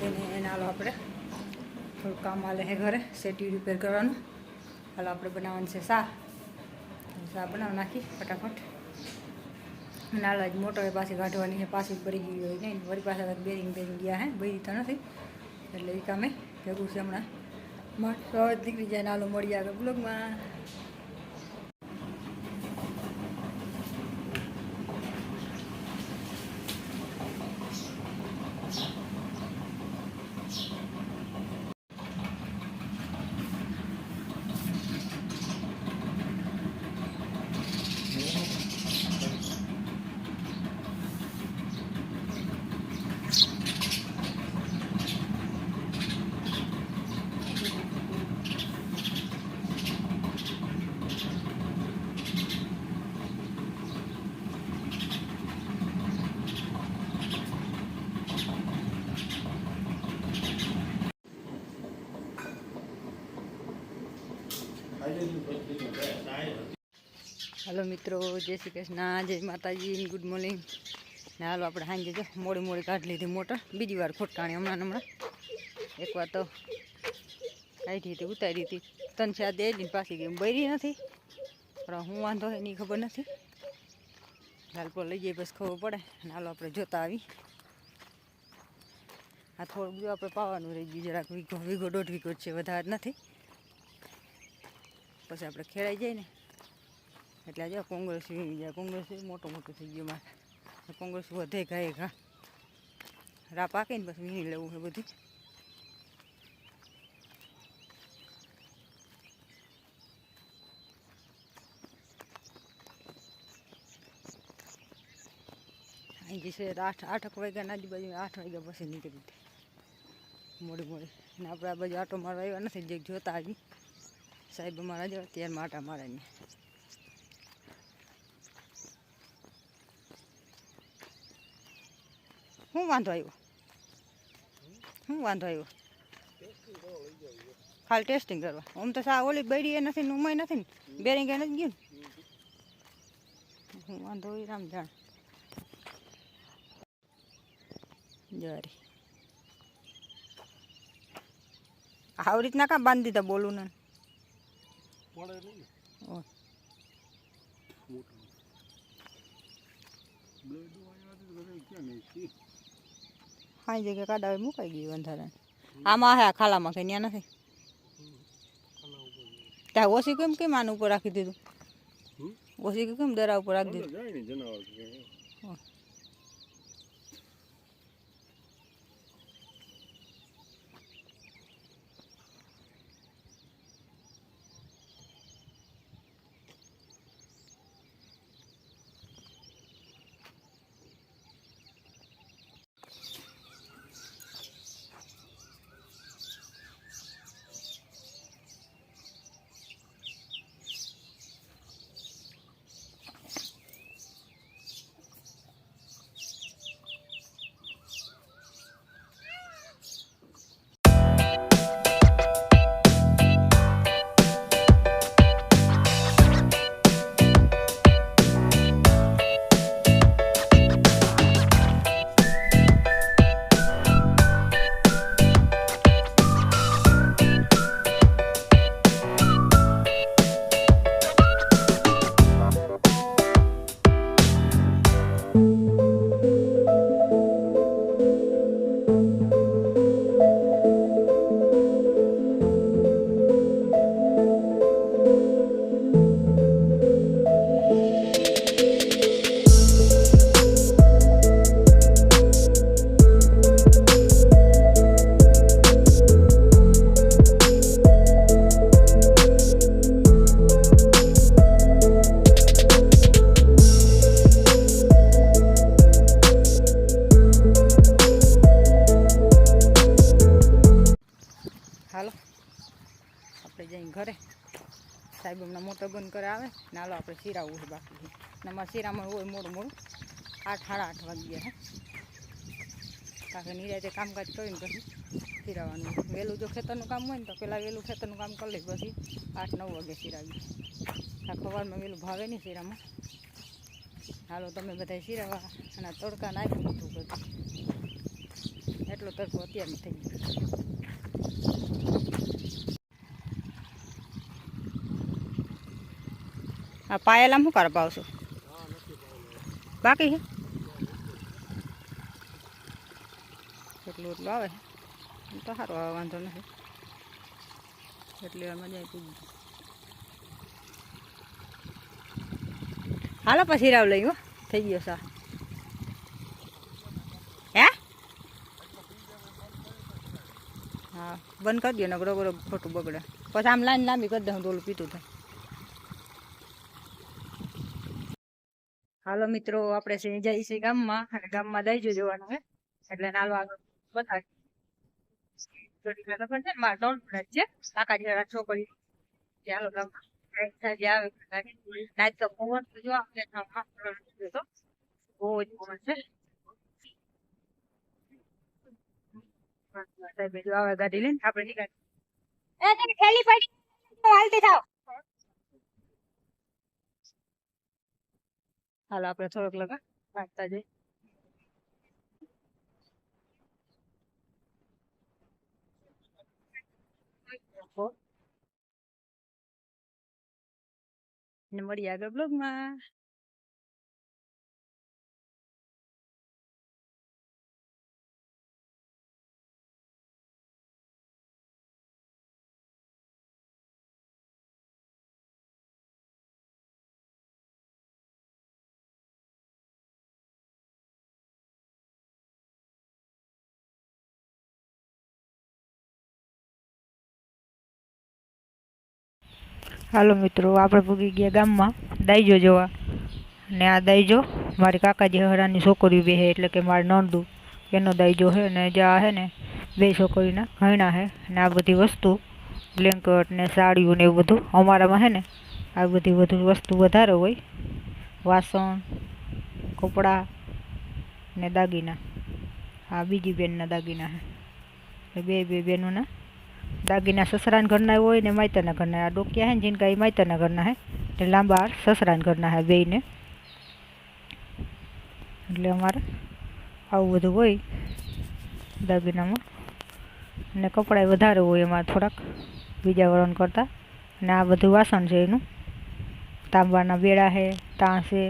એને હાલો આપણે થોડું કામ હાલે છે ઘરે સેટી રિપેર કરવાનું. હાલો આપણે બનાવવાનું છે શા બનાવી નાખી ફટાફટ. અને હાલો જ મોટર પાછી કાઢવાની છે, પાછી ભરી ગઈ હોય નહીં વળી પાછા બેરિંગ ગયા હે ભરી તો નથી એટલે એ કામે ભેગું છે હમણાં. માણસો નીકળી જાય નાલો મળી આગળ બ્લોગમાં. हेलो मित्रों, जय श्री कृष्ण, जय माताजी, गुड मॉर्निंग ने हालो આપણે સાંજે જો મોડી મોડી કાઢી લીધી મોટર. બીજી વાર ખોટકાણી હમણાં એકવાર તો કાઢી હતી ઉતારી હતી 3-4 દે પાછી ગઈ બરી નથી પણ હું વાંધો એની ખબર નથી. હાલ પર લઈ જઈએ બસ ખબર પડે. અને હાલો આપણે જોતા આવી. આ થોડું બધું આપણે પાવાનું રહી ગયું જરાક વીઘો 1.5 વીઘો છે વધારે નથી. પછી આપણે ખેડાઈ જાય ને એટલે જો કોંગ્રેસ વીણી જાય. કોંગ્રેસ મોટો થઈ ગયો મારે. કોંગ્રેસ વધે ઘાએ ઘા રા પાકે ને પછી વીણી લેવું છે બધું. અહીં જે છે 8 વાગ્યાના આજુબાજુ 8 વાગ્યા પછી નીકળી મોડી મોડી. અને આપણે આ બાજુ આટો મારવા આવ્યા નથી જે જોતા આવી. સાહેબ અમારા જો અત્યારમાં આટા મારે ને શું વાંધો આવ્યો? શું વાંધો આવ્યો? ખાલી ટેસ્ટિંગ કરવા. આમ તો સા ઓલી બળી એ નથી ને ઉમાય નથી ને બેરિંગ એ નથી ગયું ને શું વાંધો હોય રામ જાણ. જરી આવી રીતના કાં બાંધી દીધા બોલું ને હા જગ્યા કાઢાવે મુકાઈ ગયું અંધારા. આમાં હે ખાલામાં કઈ ત્યાં નથી. ત્યાં ઓછી કેમ આના ઉપર રાખી દીધું? ઓછી કેમ દરા ઉપર રાખી દીધું? ઘરે સાહેબ હમણાં મોટો બંધ કરે આવે ને હાલો આપણે શીરાવું છે બાકી. ને અમારે શીરામાં હોય મોડું 8-8:30 વાગ્યા હે. કારણ કે નિરાતે કામકાજ કરીને પછી શીરાવાનું. વહેલું જો ખેતરનું કામ હોય ને તો પહેલાં વહેલું ખેતરનું કામ કરી લઈ પછી 8-9 વાગે શીરાવીએ. આ ખવારમાં વહેલું ભાવે નહીં શીરામાં. હાલો તમે બધા શીરાવા અને તડકા નાખી દીધું બધું એટલો તડકો અત્યારે થઈ ગયો. આ પાયેલા શું કરવા પાવશો બાકી છે એટલું એટલું આવે તો સારું આવે વાંધો નથી એટલે મજા આવી. હાલો પછી રાવ લઈ ગયો થઈ ગયો સા હે હા બંધ કરી દો ને બરોબર ખોટું બગડે પછી આમ લાઈન લાંબી કરી દઉં ડોલું પીતું થાય. હાલો મિત્રો આપણે છે જઈએ છીએ ગામમાં અને ગામમાં દઈજો જોવાનું હે એટલે નાલો આગળ બતાવી છે મારા ત્રણ ફ્રેન્ડ છે કાકા જેવા છોકરી ચાલો ગામમાં આવે નાચ તો પવન જો આપણે બહુ જ પવન છે. સાહેબ જો આવે ગાડી લઈને આપણે નીકળી હાલતી થાવ. હાલ આપણે થોડોક લગા વાંચતા જઈએ. ને મળીએ આગળ બ્લોગમાં. હાલો મિત્રો આપણે પૂગી ગયા ગામમાં દાઈજો જોવા ને આ દાઈજો મારી કાકાજી હરાની છોકરી બે હે એટલે કે મારી નણદુ એનો દાઈજો હે ને જ્યાં હે ને બે છોકરીના ઘણા હે ને આ બધી વસ્તુ બ્લેન્કેટ ને સાડીઓ ને એવું બધું અમારામાં હે ને આ બધી વધુ વસ્તુ વધારે હોય વાસણ કપડાં ને દાગીના. આ બીજી બેનના દાગીના હે બે બે બેનોના દાગીના સસરાના ઘરના હોય ને માયતાના ઘરના. આ ડોકિયા હે ને જીનકા એ માયતાના ઘરના હે એટલે લાંબા સસરાના ઘરના હે બેયને. એટલે અમારે આવું બધું હોય દાગીનામાં ને કપડાં વધારે હોય એમાં થોડાક બીજા વરણ કરતાં. અને આ બધું વાસણ છે એનું તાંબાના બેડા છે તાણ છે